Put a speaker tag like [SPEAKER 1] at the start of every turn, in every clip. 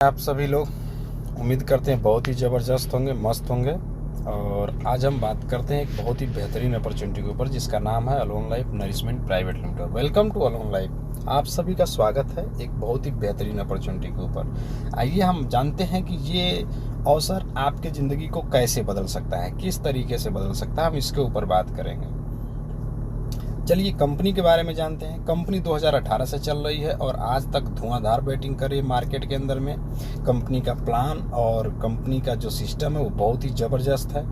[SPEAKER 1] आप सभी लोग उम्मीद करते हैं बहुत ही ज़बरदस्त होंगे, मस्त होंगे। और आज हम बात करते हैं एक बहुत ही बेहतरीन अपॉर्चुनिटी के ऊपर जिसका नाम है alone life nourishment private limited. Welcome to alone life, आप सभी का स्वागत है एक बहुत ही बेहतरीन अपॉर्चुनिटी के ऊपर। आइए हम जानते हैं कि ये अवसर आपके ज़िंदगी को कैसे बदल सकता है, किस तरीके से बदल सकता है, हम इसके ऊपर बात करेंगे। चलिए कंपनी के बारे में जानते हैं। कंपनी 2018 से चल रही है और आज तक धुआंधार बैटिंग करी मार्केट के अंदर में। कंपनी का प्लान और कंपनी का जो सिस्टम है वो बहुत ही ज़बरदस्त है।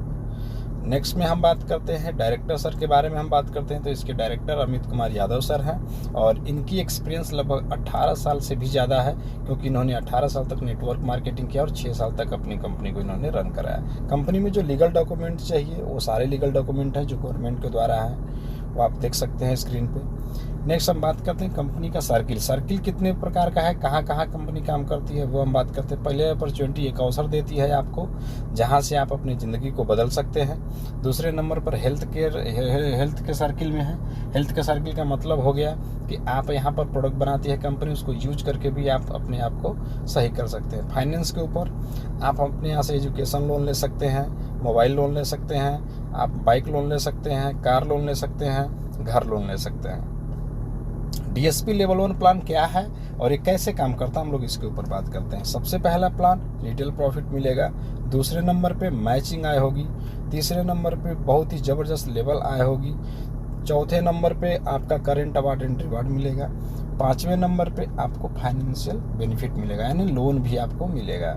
[SPEAKER 1] नेक्स्ट में हम बात करते हैं डायरेक्टर सर के बारे में। हम बात करते हैं तो इसके डायरेक्टर अमित कुमार यादव सर हैं और इनकी एक्सपीरियंस लगभग 18 साल से भी ज़्यादा है, क्योंकि इन्होंने 18 साल तक नेटवर्क मार्केटिंग किया और 6 साल तक अपनी कंपनी को इन्होंने रन कराया। कंपनी में जो लीगल डॉक्यूमेंट चाहिए वो सारे लीगल डॉक्यूमेंट हैं जो गवर्नमेंट के द्वारा हैं, वो आप देख सकते हैं स्क्रीन पे। नेक्स्ट हम बात करते हैं कंपनी का सर्किल कितने प्रकार का है, कहाँ कहाँ कंपनी काम करती है, वो हम बात करते हैं। पहले अपॉर्चुनिटी एक अवसर देती है आपको जहाँ से आप अपनी ज़िंदगी को बदल सकते हैं। दूसरे नंबर पर हेल्थ के सर्किल में है। हेल्थ के सर्किल का मतलब हो गया कि आप यहाँ पर प्रोडक्ट बनाती है कंपनी, उसको यूज करके भी आप अपने आप को सही कर सकते हैं। फाइनेंस के ऊपर आप अपने यहाँ से एजुकेशन लोन ले सकते हैं, मोबाइल लोन ले सकते हैं, आप बाइक लोन ले सकते हैं, कार लोन ले सकते हैं, घर लोन ले सकते हैं। डीएसपी लेवल 1 प्लान क्या है और ये कैसे काम करता है, हम लोग इसके ऊपर बात करते हैं। सबसे पहला प्लान रिटेल प्रॉफिट मिलेगा, दूसरे नंबर पे मैचिंग आय होगी, तीसरे नंबर पे बहुत ही ज़बरदस्त लेवल आय होगी, चौथे नंबर पे आपका करेंट अवार्ड एंड रिवार्ड मिलेगा, पाँचवें नंबर पे आपको फाइनेंशियल बेनिफिट मिलेगा यानी लोन भी आपको मिलेगा।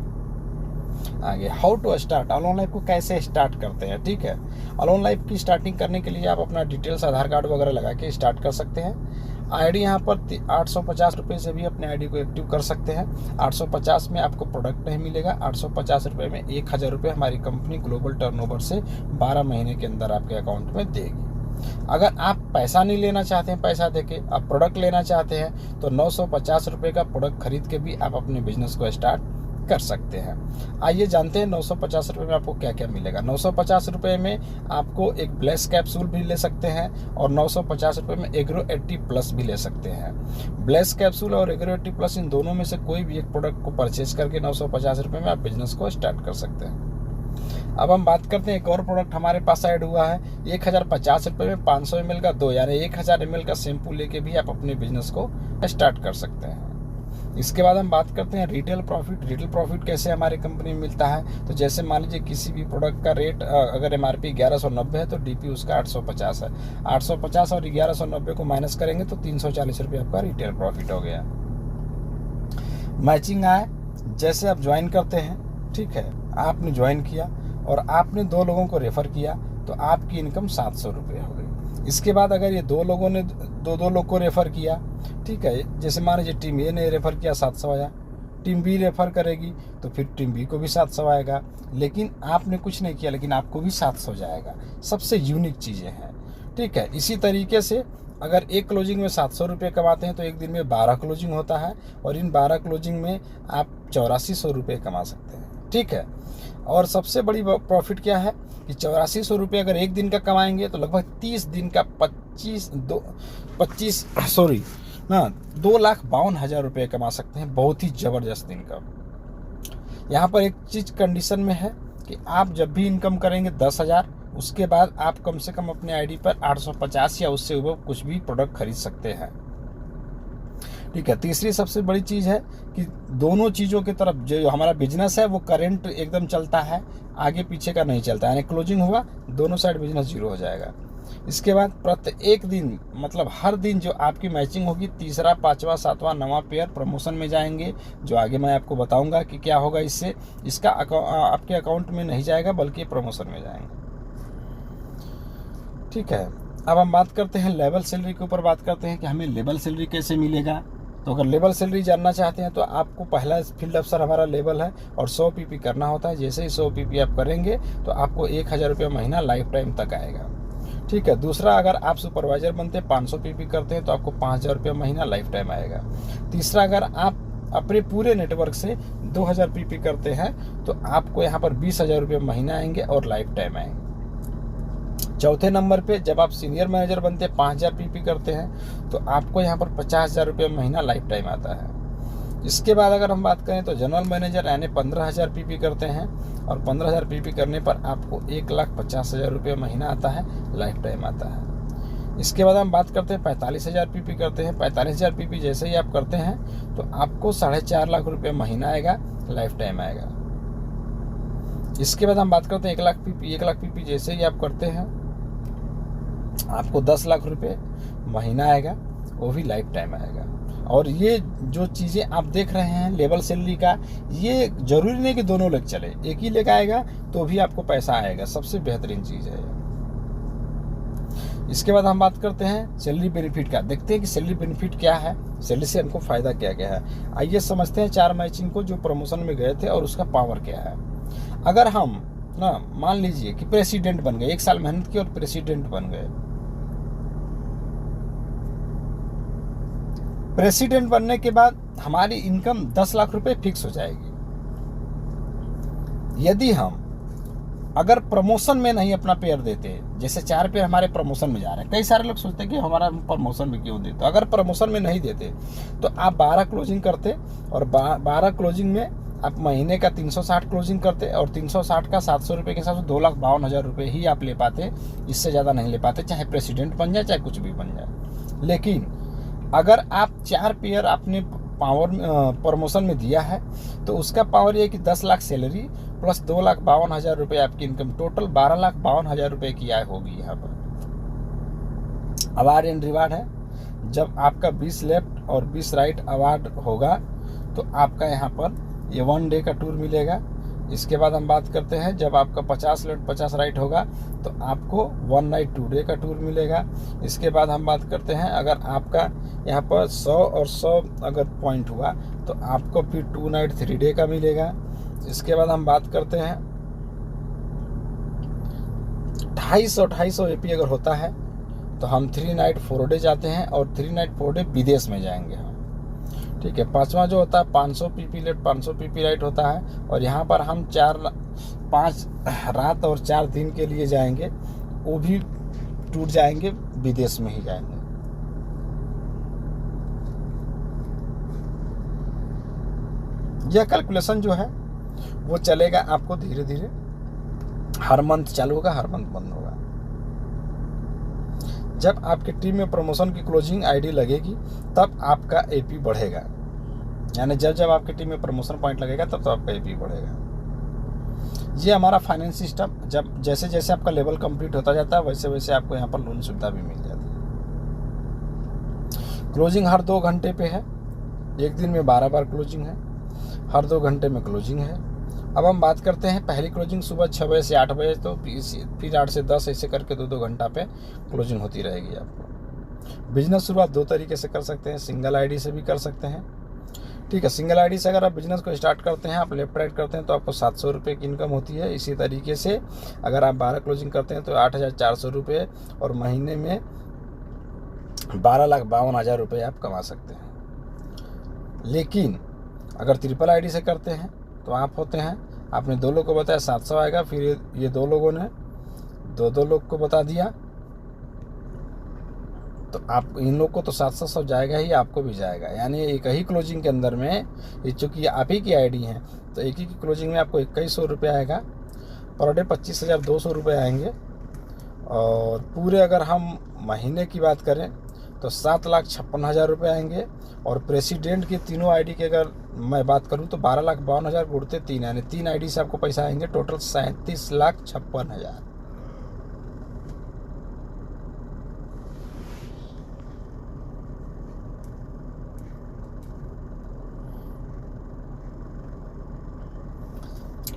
[SPEAKER 1] आगे how to start, alone life को कैसे स्टार्ट करते हैं। ठीक है, अलोन लाइफ की स्टार्टिंग करने के लिए आप अपना डिटेल्स आधार कार्ड वगैरह लगा के स्टार्ट कर सकते हैं। आईडी यहाँ पर 850 रुपये से भी अपने आईडी को एक्टिव कर सकते हैं। 850 में आपको प्रोडक्ट नहीं मिलेगा, 850 रुपये में 1000 रुपये हमारी कंपनी ग्लोबल टर्नओवर से 12 महीने के अंदर आपके अकाउंट में देगी। अगर आप पैसा नहीं लेना चाहते हैं, पैसा देके आप प्रोडक्ट लेना चाहते हैं तो 950 रुपये का प्रोडक्ट खरीद के भी आप अपने बिजनेस को स्टार्ट कर सकते हैं। आइए जानते हैं 950 रुपये में आपको क्या क्या मिलेगा। 950 रुपये में आपको एक ब्लेस कैप्सूल भी ले सकते हैं और 950 रुपये में एग्रो 80 प्लस भी ले सकते हैं। ब्लेस कैप्सूल और एग्रो 80 प्लस इन दोनों में से कोई भी एक प्रोडक्ट को परचेज करके 950 रुपये में आप बिजनेस को स्टार्ट कर सकते हैं। अब हम बात करते हैं एक और प्रोडक्ट हमारे पास ऐड हुआ है। 1050 रुपये में 500 ml का 2 यानी 1000 ml का शैम्पू लेके भी आप अपने बिजनेस को स्टार्ट कर सकते हैं। इसके बाद हम बात करते हैं रिटेल प्रॉफिट कैसे हमारी कंपनी में मिलता है। तो जैसे मान लीजिए किसी भी प्रोडक्ट का रेट अगर एमआरपी 1190 है तो डीपी उसका 850 है। 850 और 1190 को माइनस करेंगे तो 340 रुपये आपका रिटेल प्रॉफिट हो गया। मैचिंग आए, जैसे आप ज्वाइन करते हैं, ठीक है, आपने ज्वाइन किया और आपने 2 लोगों को रेफर किया तो आपकी इनकम 700 रुपये हो गई। इसके बाद अगर ये 2 लोगों ने 2 लोग को रेफर किया, ठीक है, जैसे मान लीजिए टीम ए ने रेफर किया 700 आया, टीम बी रेफर करेगी तो फिर टीम बी को भी 700 आएगा, लेकिन आपने कुछ नहीं किया लेकिन आपको भी 700 जाएगा। सबसे यूनिक चीज़ें हैं, ठीक है। इसी तरीके से अगर एक क्लोजिंग में 700 रुपये कमाते हैं तो एक दिन में 12 क्लोजिंग होता है और इन 12 क्लोजिंग में आप 8400 रुपये कमा सकते हैं, ठीक है। और सबसे बड़ी प्रॉफिट क्या है कि 8400 रुपये अगर एक दिन का कमाएंगे तो लगभग 30 दिन का 2,52,000 रुपये कमा सकते हैं। बहुत ही ज़बरदस्त इनकम। यहाँ पर एक चीज़ कंडीशन में है कि आप जब भी इनकम करेंगे 10,000, उसके बाद आप कम से कम अपने आईडी पर 850 या उससे ऊपर कुछ भी प्रोडक्ट खरीद सकते हैं, ठीक है। तीसरी सबसे बड़ी चीज़ है कि दोनों चीज़ों की तरफ जो हमारा बिजनेस है वो करंट एकदम चलता है, आगे पीछे का नहीं चलता, यानी क्लोजिंग हुआ दोनों साइड बिजनेस जीरो हो जाएगा। इसके बाद प्रत्येक दिन मतलब हर दिन जो आपकी मैचिंग होगी, तीसरा, 5वां, 7वां, 9वां पेयर प्रमोशन में जाएंगे, जो आगे मैं आपको बताऊंगा कि क्या होगा इससे। इसका आपके अकाउंट में नहीं जाएगा बल्कि प्रमोशन में जाएंगे, ठीक है। अब हम बात करते हैं लेवल सैलरी के ऊपर बात करते हैं कि हमें लेवल सैलरी कैसे मिलेगा। तो अगर लेवल सैलरी जानना चाहते हैं तो आपको पहला फील्ड अफसर हमारा लेवल है और 100 पीपी करना होता है। जैसे ही 100 पीपी आप करेंगे तो आपको 1000 रुपये महीना लाइफ टाइम तक आएगा, ठीक है। दूसरा, अगर आप सुपरवाइजर बनते हैं 500 पीपी करते हैं तो आपको 5000 रुपये महीना लाइफ टाइम आएगा। तीसरा, अगर आप अपने पूरे नेटवर्क से 2000 पीपी करते हैं तो आपको यहाँ पर 20,000 रुपये महीना आएंगे और लाइफ टाइम आएंगे। चौथे नंबर पे जब आप सीनियर मैनेजर बनते हैं 5000 पीपी करते हैं तो आपको यहाँ पर 50,000 रुपये महीना लाइफ टाइम आता है। इसके बाद अगर हम बात करें तो जनरल मैनेजर यानी 15,000 पीपी करते हैं, और 15,000 पीपी करने पर आपको 1,50,000 रुपये महीना आता है, लाइफ टाइम आता है। इसके बाद हम बात करते हैं 45,000 पीपी करते हैं। 45,000 पीपी जैसे ही आप करते हैं तो आपको 4.5 लाख रुपये महीना आएगा, लाइफ टाइम आएगा। इसके बाद हम बात करते हैं 1 लाख पीपी। 1 लाख पीपी जैसे ही आप करते हैं आपको 10 लाख रुपये महीना आएगा, वो भी लाइफ टाइम आएगा। और ये जो चीज़ें आप देख रहे हैं लेवल सैलरी का, ये जरूरी नहीं कि दोनों लेग चले, एक ही लेग आएगा तो भी आपको पैसा आएगा, सबसे बेहतरीन चीज़ है। इसके बाद हम बात करते हैं सैलरी बेनिफिट का। देखते हैं कि सैलरी बेनिफिट क्या है, सैलरी से हमको फ़ायदा क्या क्या है। आइए समझते हैं 4 मैचिंग को जो प्रमोशन में गए थे और उसका पावर क्या है। अगर हम ना मान लीजिए कि प्रेसिडेंट बन गए, 1 साल मेहनत की और प्रेसिडेंट बन गए। प्रेसिडेंट बनने के बाद हमारी इनकम 10 लाख रुपए फिक्स हो जाएगी। यदि हम अगर प्रमोशन में नहीं अपना पेयर देते, जैसे 4 पेयर हमारे प्रमोशन में जा रहे हैं, कई सारे लोग सोचते हैं कि हमारा प्रमोशन में क्यों देते, अगर प्रमोशन में नहीं देते तो आप 12 क्लोजिंग करते, और 12 क्लोजिंग में आप महीने का 360 क्लोजिंग करते, और 360 का 700 रुपये के हिसाब से 2,52,000 रुपये ही आप ले पाते, इससे ज़्यादा नहीं ले पाते, चाहे प्रेसिडेंट बन जाए चाहे कुछ भी बन जाए। लेकिन अगर आप 4 पेयर आपने पावर प्रमोशन में दिया है तो उसका पावर ये कि 10 लाख सैलरी प्लस 2,52,000 रुपये आपकी इनकम, टोटल 12,52,000 रुपये की आय होगी। यहाँ पर अवार्ड एंड रिवार्ड है, जब आपका 20 लेफ्ट और 20 राइट अवार्ड होगा तो आपका यहाँ पर ये 1 डे का टूर मिलेगा। इसके बाद हम बात करते हैं जब आपका 50 लेफ्ट 50 राइट होगा तो आपको 1 नाइट 2 डे का टूर मिलेगा। इसके बाद हम बात करते हैं अगर आपका यहाँ पर 100 और 100 अगर पॉइंट हुआ तो आपको फिर 2 नाइट 3 डे का मिलेगा। इसके बाद हम बात करते हैं 250 एपी अगर होता है तो हम 3 नाइट 4 डे जाते हैं, और 3 नाइट 4 डे विदेश में जाएंगे हम। ठीक है, 5वां जो होता है 500 पीपी लेफ्ट 500 पीपी राइट होता है, और यहाँ पर हम 5 रात और 4 दिन के लिए जाएंगे, वो भी टूर जाएंगे, विदेश में ही जाएंगे। यह कैलकुलेशन जो है वो चलेगा आपको धीरे धीरे, हर मंथ चालू होगा, हर मंथ बंद होगा। जब आपकी टीम में प्रमोशन की क्लोजिंग आईडी लगेगी तब आपका एपी बढ़ेगा, यानी जब आपकी टीम में प्रमोशन पॉइंट लगेगा तब तो आपका एपी बढ़ेगा। ये हमारा फाइनेंस सिस्टम, जब जैसे जैसे आपका लेवल कंप्लीट होता जाता है वैसे वैसे आपको यहाँ पर लोन सुविधा भी मिल जाती है। क्लोजिंग हर 2 घंटे पे है, एक दिन में 12 बार क्लोजिंग है, हर 2 घंटे में क्लोजिंग है। अब हम बात करते हैं पहली क्लोजिंग सुबह 6 बजे से 8 बजे, तो फिर 8 से 10 ऐसे करके 2-2 घंटा पे क्लोजिंग होती रहेगी आपको। बिजनेस शुरुआत 2 तरीके से कर सकते हैं, सिंगल आईडी से भी कर सकते हैं। ठीक है, सिंगल आईडी से अगर आप बिजनेस को स्टार्ट करते हैं, आप लेफ्ट राइट करते हैं तो आपको 700 रुपये की इनकम होती है। इसी तरीके से अगर आप 12 क्लोजिंग करते हैं तो 8,400 रुपये, और महीने में 12,52,000 रुपये आप कमा सकते हैं। लेकिन अगर ट्रिपल आईडी से करते हैं तो आप होते हैं, आपने 2 लोग को बताया 700 आएगा, फिर ये 2 लोगों ने 2 लोग को बता दिया, तो आप इन लोग को तो 700 जाएगा ही, आपको भी जाएगा। यानी एक ही क्लोजिंग के अंदर में, ये चूँकि आप ही की आईडी है तो एक ही की क्लोजिंग में आपको 2100 रुपये आएगा, पर डे 25,200 रुपये आएंगे। और पूरे अगर हम महीने की बात करें तो 7,56,000 रुपये आएंगे। और प्रेसिडेंट की तीनों आईडी की अगर मैं बात करूं तो 12,52,000 गुणते 3, यानी 3 आईडी से आपको पैसा आएंगे, टोटल 37,56,000।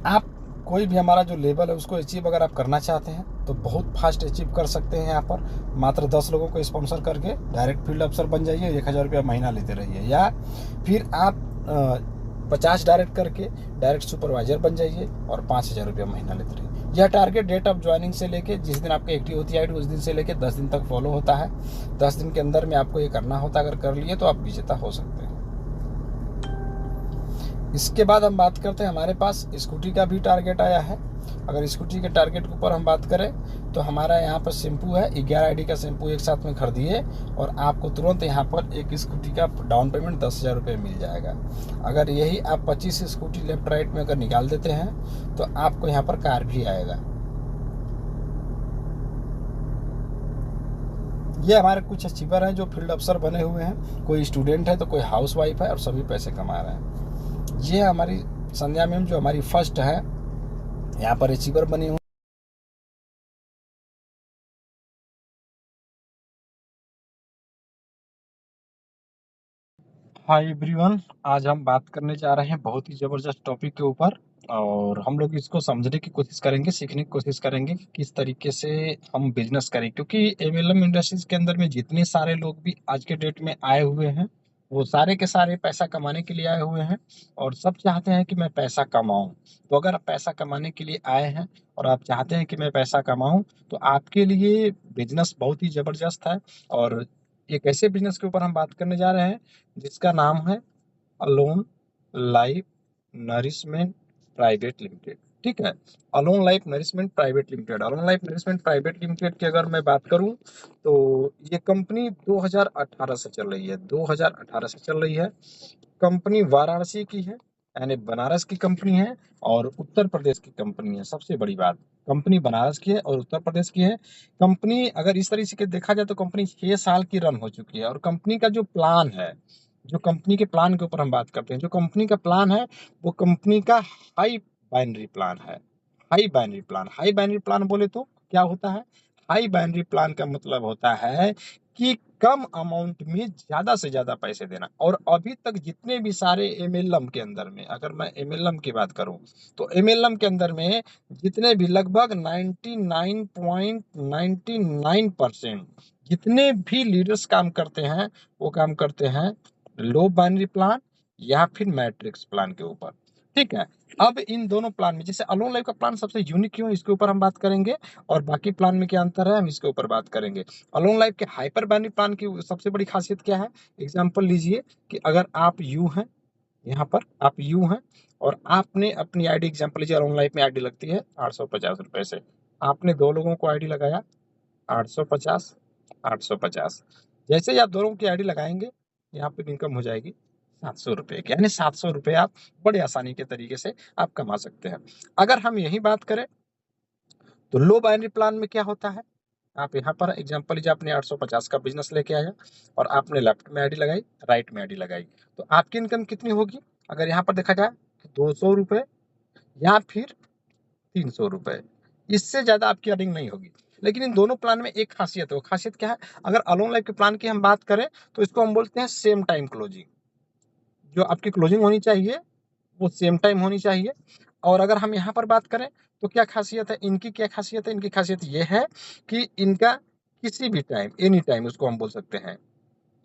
[SPEAKER 1] आप कोई भी हमारा जो लेवल है उसको अचीव अगर आप करना चाहते हैं तो बहुत फास्ट अचीव कर सकते हैं। यहाँ पर मात्र 10 लोगों को स्पॉन्सर करके डायरेक्ट फील्ड अफसर बन जाइए, 1,000 रुपया महीना लेते रहिए, या फिर आप 50 डायरेक्ट करके डायरेक्ट सुपरवाइजर बन जाइए और 5,000 रुपया महीना लेते रहिए। यह टारगेट डेट ऑफ ज्वाइनिंग से लेके जिस दिन आपकी एक्टिव होती है आईडी उस दिन से लेके 10 दिन तक फॉलो होता है। 10 दिन के अंदर में आपको ये करना होता है, अगर कर लिए तो आप विजेता हो सकते हैं। इसके बाद हम बात करते हैं, हमारे पास स्कूटी का भी टारगेट आया है। अगर स्कूटी के टारगेट के ऊपर हम बात करें तो हमारा यहाँ पर शैम्पू है, 11 आईडी का शैम्पू एक साथ में खरीदिए और आपको तुरंत यहाँ पर एक स्कूटी का डाउन पेमेंट 10,000 रुपये मिल जाएगा। अगर यही आप 25 स्कूटी लेफ्ट राइट में अगर निकाल देते हैं तो आपको यहाँ पर कार भी आएगा। ये हमारे कुछ अचीवर हैं जो फील्ड अफसर बने हुए हैं, कोई स्टूडेंट है तो कोई हाउस वाइफ है और सभी पैसे कमा रहे हैं। ये हमारी संध्या मैम जो हमारी फर्स्ट है यहाँ पर अचीवर बनी हुई। हाय एवरीवन, आज हम बात करने जा रहे हैं बहुत ही ज़बरदस्त टॉपिक के ऊपर और हम लोग इसको समझने की कोशिश करेंगे, सीखने की कोशिश करेंगे कि किस तरीके से हम बिजनेस करें। क्योंकि एमएलएम इंडस्ट्रीज के अंदर में जितने सारे लोग भी आज के डेट में आए हुए हैं वो सारे के सारे पैसा कमाने के लिए आए हुए हैं और सब चाहते हैं कि मैं पैसा कमाऊं। तो अगर आप पैसा कमाने के लिए आए हैं और आप चाहते हैं कि मैं पैसा कमाऊं तो आपके लिए बिजनेस बहुत ही ज़बरदस्त है। और एक ऐसे बिजनेस के ऊपर हम बात करने जा रहे हैं जिसका नाम है alone life nourishment private limited. ठीक है, alone life nourishment private limited. Alone life nourishment private limited की अगर मैं बात करूं तो ये कंपनी 2018 से चल रही है, 2018 से चल रही है। कंपनी वाराणसी की है, यानी बनारस की कंपनी है और उत्तर प्रदेश की कंपनी है। सबसे बड़ी बात, कंपनी बनारस की है और उत्तर प्रदेश की है। कंपनी अगर इस तरीके से देखा जाए तो कंपनी 6 साल की रन हो चुकी है और कंपनी का जो प्लान है, जो कंपनी के प्लान के ऊपर हम बात करते हैं, जो कंपनी का प्लान है वो कंपनी का हाई बाइनरी प्लान है। High binary plan, high binary plan बोले तो क्या होता है? हाई बाइनरी प्लान का मतलब होता है कि कम अमाउंट में ज्यादा से ज्यादा पैसे देना। और अभी तक जितने भी सारे एमएलएम के अंदर में, अगर मैं एमएलएम की बात करूं तो एमएलएम के अंदर में जितने भी लगभग 99.99% जितने भी लीडर्स काम करते हैं वो काम करते हैं लो बाइनरी प्लान या फिर मैट्रिक्स प्लान के ऊपर। ठीक है, अब इन दोनों प्लान में जैसे अलोन लाइफ का प्लान सबसे यूनिक क्यों है इसके ऊपर हम बात करेंगे और बाकी प्लान में क्या अंतर है हम इसके ऊपर बात करेंगे। अलोन लाइफ के हाइपर बाइनरी प्लान की सबसे बड़ी खासियत क्या है? एग्जांपल लीजिए कि अगर आप यू हैं, यहाँ पर आप यू हैं और आपने अपनी आईडी, एग्जांपल लीजिए अलोन लाइफ में आईडी लगती है 850 रुपए से। आपने दो लोगों को आईडी लगाया 850 850। जैसे ही आप दोनों की आईडी लगाएंगे यहाँ पे इनकम हो जाएगी 700 रुपए की, यानी 700 रुपए आप बड़े आसानी के तरीके से आप कमा सकते हैं। अगर हम यही बात करें तो लो बाइनरी प्लान में क्या होता है? आप यहाँ पर एग्जांपल लीजिए, आपने 850 का बिजनेस लेके आया और आपने लेफ्ट में आईडी लगाई, राइट में आईडी लगाई, तो आपकी इनकम कितनी होगी? अगर यहाँ पर देखा जाए तो 200 रुपए या फिर 300 रुपए, इससे ज्यादा आपकी अर्निंग नहीं होगी। लेकिन इन दोनों प्लान में एक खासियत है, वो खासियत क्या है? अगर अलोन लाइफ के प्लान की हम बात करें तो इसको हम बोलते हैं सेम टाइम क्लोजिंग। जो आपकी क्लोजिंग होनी चाहिए वो सेम टाइम होनी चाहिए। और अगर हम यहाँ पर बात करें तो क्या खासियत है इनकी? क्या खासियत है इनकी? खासियत ये है कि इनका किसी भी टाइम, एनी टाइम उसको हम बोल सकते हैं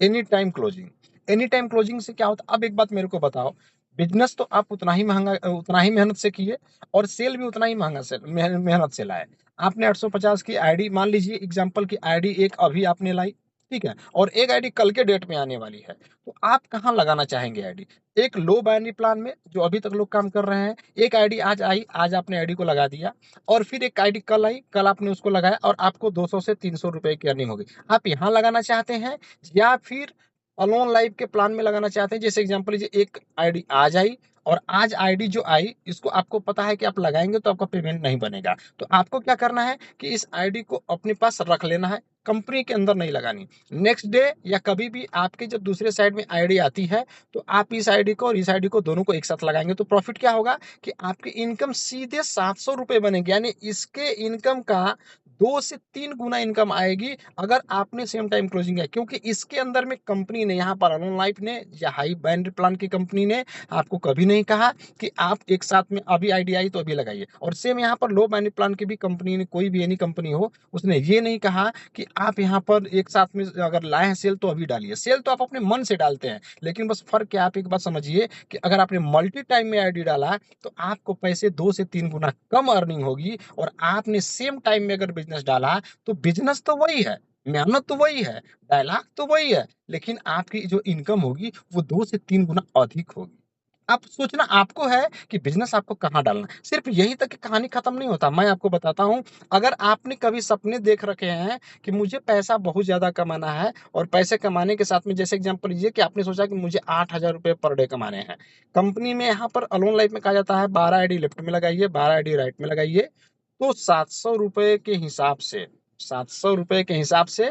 [SPEAKER 1] any time closing. Any time closing से क्या होता है? अब एक बात मेरे को बताओ, बिजनेस तो आप उतना ही महंगा, उतना ही मेहनत से किए और सेल भी उतना ही महंगा से मेहनत से लाए। आपने 850 की आईडी, मान लीजिए एग्जांपल की आईडी एक अभी आपने लाई, ठीक है, और एक आईडी कल के डेट में आने वाली है, तो आप कहाँ लगाना चाहेंगे आईडी? एक लो बाइनरी प्लान में जो अभी तक लोग काम कर रहे हैं, एक आईडी आज आई, आज आपने आईडी को लगा दिया और फिर एक आईडी कल आई, कल आपने उसको लगाया और आपको 200 से 300 रुपए की अर्निंग होगी। आप यहाँ लगाना चाहते हैं या फिर अलोन लाइफ के प्लान में लगाना चाहते हैं? जैसे एग्जांपल लीजिए, एक आईडी आज आई और आज आईडी जो आई इसको आपको पता है कि आप लगाएंगे तो आपका पेमेंट नहीं बनेगा, तो आपको क्या करना है कि इस आईडी को अपने पास रख लेना है, कंपनी के अंदर नहीं लगानी। नेक्स्ट डे या कभी भी आपके जब दूसरे साइड में आईडी आती है तो आप इस आईडी को और इस आईडी को दोनों को एक साथ लगाएंगे तो प्रॉफिट क्या होगा कि आपकी इनकम सीधे 700 रुपए बनेगी, यानी इसके इनकम का 2 से 3 गुना इनकम आएगी अगर आपने सेम टाइम क्लोजिंग है। क्योंकि इसके अंदर में कंपनी ने, यहाँ पर अलोन लाइफ ने या हाई बाइनरी प्लान की कंपनी ने आपको कभी नहीं कहा कि आप एक साथ में अभी आईडी आई तो अभी लगाइए। और सेम यहाँ पर लो बाइनरी प्लान की भी कंपनी ने, कोई भी एनी कंपनी हो, उसने ये नहीं कहा कि आप यहाँ पर एक साथ में अगर लाए हैं सेल तो अभी डालिए। सेल तो आप अपने मन से डालते हैं, लेकिन बस फर्क क्या, आप एक बात समझिए कि अगर आपने मल्टी टाइम में आईडी डाला तो आपको पैसे 2 से 3 गुना कम अर्निंग होगी। और आपने सेम टाइम में अगर बिजनेस डाला तो बिजनेस तो वही है, मेहनत तो वही है, डायलॉग तो वही है, लेकिन आपकी जो इनकम होगी वो 2 से 3 गुना अधिक होगी। आप सोचना आपको है कि बिज़नेस आपको कहाँ डालना है। सिर्फ़ यहीं तक की कहानी खत्म नहीं होता। मैं आपको बताता हूँ, अगर आपने कभी सपने देख रखे हैं कि मुझे पैसा बहुत ज़्यादा कमाना है और पैसे कमाने के साथ में जैसे एग्ज़ाम्पल लीजिए कि आपने सोचा कि मुझे 8,000 रुपए पर डे कमाने हैं। कंपनी में यहाँ पर अलोन लाइफ़ में कहा जाता है 12 आईडी लेफ्ट में लगाइए, 12 आईडी राइट में लगाइए। तो ₹700 के हिसाब से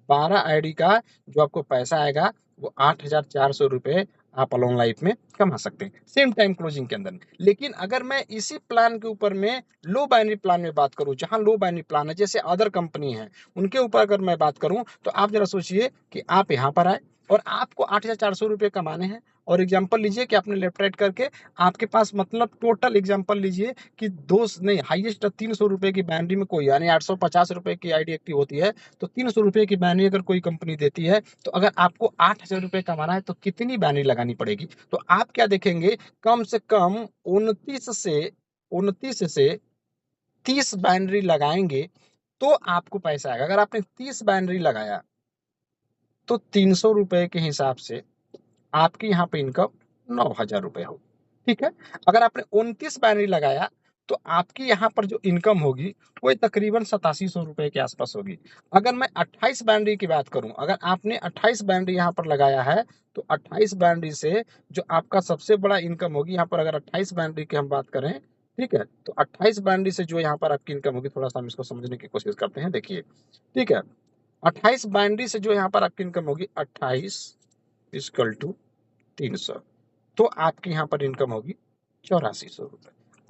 [SPEAKER 1] 12 आईडी का जो आपको पैसा आएगा वो ₹8,400 आप अलोन लाइफ में कमा सकते हैं सेम टाइम क्लोजिंग के अंदर। लेकिन अगर मैं इसी प्लान के ऊपर में लो बाइनरी प्लान में बात करूं, जहां लो बाइनरी प्लान है जैसे अदर कंपनी है उनके ऊपर अगर मैं बात करूं, तो आप जरा सोचिए कि आप यहां पर आए और आपको ₹8,400 कमाने हैं। और एग्जाम्पल लीजिए कि आपने लेफ्ट राइट करके आपके पास मतलब टोटल एग्जाम्पल लीजिए कि दो नहीं हाईएस्ट ₹300 की बाइनरी में कोई यानी ₹850 की आईडी एक्टिव होती है, तो ₹300 की बाइनरी अगर कोई कंपनी देती है, तो अगर आपको ₹8,000 कमाना है तो कितनी बैनरी लगानी पड़ेगी? तो आप क्या देखेंगे, कम से कम 29 से 30 बैनरी लगाएँगे, तो आपको पैसा आएगा। अगर आपने 30 बैनरी लगाया, तो ₹300 के हिसाब से आपकी यहाँ पे इनकम ₹9,000 होगी, ठीक है? अगर आपने 29 बैनरी लगाया, तो आपकी यहाँ पर जो इनकम होगी, वो तकरीबन ₹8700 के आस-पास होगी। अगर मैं 28 बैनरी की बात करूँ, अगर आपने 28 बैनरी यहाँ पर लगाया है, तो 28 बैनरी से जो आपका सबसे बड़ा इनकम होगी, यहाँ पर अगर 28 बैनरी की हम बात करें, ठीक है? तो 28 बैनरी से जो यहाँ पर आपकी इनकम होगी, थोड़ा-सा हम इसको समझने की कोशिश करते हैं, देखिए, ठीक है? 28 बैनरी से जो यहाँ पर आपकी इनकम होगी, 28 इक्वल टू 300, तो आपकी यहाँ पर इनकम होगी ₹8400।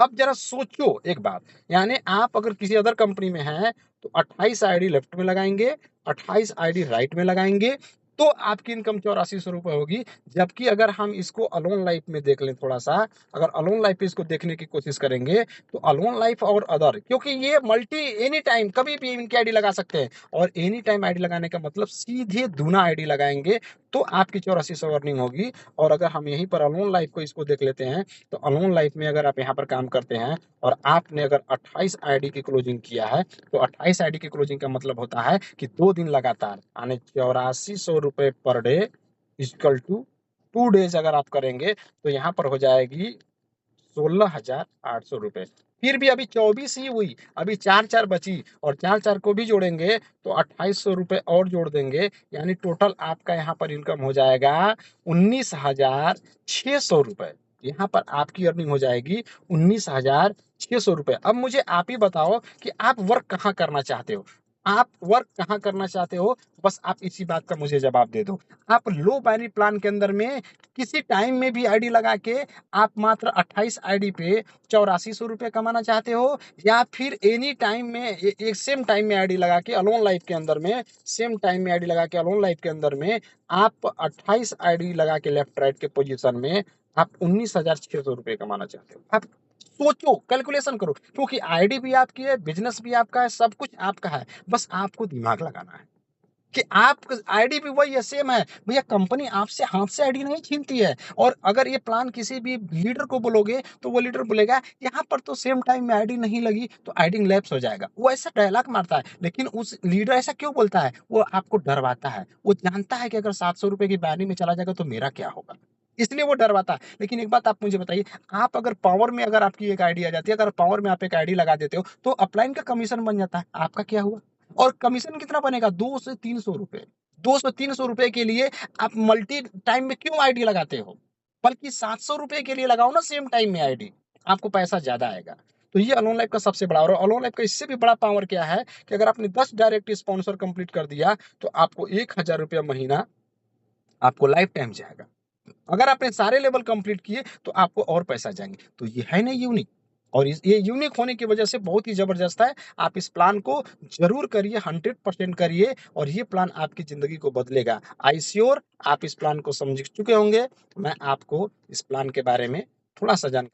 [SPEAKER 1] अब जरा सोचो एक बात, यानी आप अगर किसी अदर कंपनी में हैं, तो 28 आईडी लेफ्ट में लगाएंगे, 28 आईडी राइट में लगाएंगे, तो आपकी इनकम ₹8400 होगी। जबकि अगर हम इसको अलोन लाइफ में देख लें थोड़ा सा, अगर अलोन लाइफ इसको देखने की कोशिश करेंगे, तो अलोन लाइफ और अदर, क्योंकि ये मल्टी एनी टाइम कभी भी इनकी आईडी लगा सकते हैं, और एनी टाइम आईडी लगाने का मतलब सीधे दूना आईडी लगाएंगे, तो आपकी 8400 अर्निंग होगी। और अगर हम यहीं पर अलोन लाइफ को इसको देख लेते हैं, तो अलोन लाइफ में अगर आप यहाँ पर काम करते हैं और आपने अगर 28 आईडी की क्लोजिंग किया है, तो 28 आईडी की क्लोजिंग का मतलब होता है कि 2 दिन लगातार यानी ₹8400 per day equal to 2 days अगर आप करेंगे, तो यहाँ पर हो जाएगी ₹16,800। फिर भी अभी 24 ही हुई, अभी 4-4 बची, और 4-4 को भी जोड़ेंगे तो ₹2800 और जोड़ देंगे, यानी टोटल आपका यहाँ पर इनकम हो जाएगा ₹19,600। यहाँ पर आपकी अर्निंग हो जाएगी ₹19,600। अब मुझे आप ही बताओ कि आप वर्क कहाँ करना चाहते हो? आप वर्क कहाँ करना चाहते हो? बस आप इसी बात का मुझे जवाब दे दो। आप लो बाइनरी प्लान के अंदर में किसी टाइम में भी आईडी लगा के आप मात्र 28 आईडी पे ₹8400 कमाना चाहते हो, या फिर एनी टाइम में एक सेम टाइम में आईडी लगा के अलोन लाइफ के अंदर में सेम टाइम में आईडी लगा के अलोन लाइफ के अंदर में आप 28 आईडी लगा के लेफ्ट राइट के पोजीशन में आप ₹19,600 कमाना चाहते हो? आप सोचो, कैलकुलेशन करो, क्योंकि आईडी भी आपकी है, बिजनेस भी आपका है, सब कुछ आपका है, बस आपको दिमाग लगाना है कि आप आईडी भी वही है, सेम है। भैया कंपनी आपसे हाथ से आईडी नहीं छीनती है। और अगर ये प्लान किसी भी लीडर को बोलोगे, तो वो लीडर बोलेगा यहाँ पर तो सेम टाइम में आईडी नहीं लगी, तो आईडी लैप्स हो जाएगा। वो ऐसा डायलॉग मारता है, लेकिन उस लीडर ऐसा क्यों बोलता है? वो आपको डरवाता है। वो जानता है कि अगर ₹700 की बैनी में चला जाएगा तो मेरा क्या होगा? इसलिए वो डरवाता है। लेकिन एक बात आप मुझे बताइए, आप अगर पावर में अगर आपकी एक आईडी आ जाती है, अगर पावर में आप एक आईडी लगा देते हो, तो अपलाइन का कमीशन बन जाता है। आपका क्या हुआ? और कमीशन कितना बनेगा? 2 से ₹300। 200 ₹300 के लिए आप मल्टी टाइम में क्यों आईडी लगाते हो? बल्कि ₹700 के लिए लगाओ ना सेम टाइम में आईडी, आपको पैसा ज़्यादा आएगा। तो ये अलोन लाइफ का सबसे बड़ा, और अलोन लाइफ का इससे भी बड़ा पावर क्या है कि अगर आपने 10 डायरेक्ट स्पॉन्सर कंप्लीट कर दिया, तो आपको ₹1000 महीना आपको लाइफ टाइम जाएगा। अगर आपने सारे लेवल कंप्लीट किए, तो आपको और पैसा जाएँगे। तो ये है ना यूनिक, और ये यूनिक होने की वजह से बहुत ही ज़बरदस्त है। आप इस प्लान को ज़रूर करिए, 100% करिए, और ये प्लान आपकी ज़िंदगी को बदलेगा। आई श्योर आप इस प्लान को समझ चुके होंगे। मैं आपको इस प्लान के बारे में थोड़ा-सा जान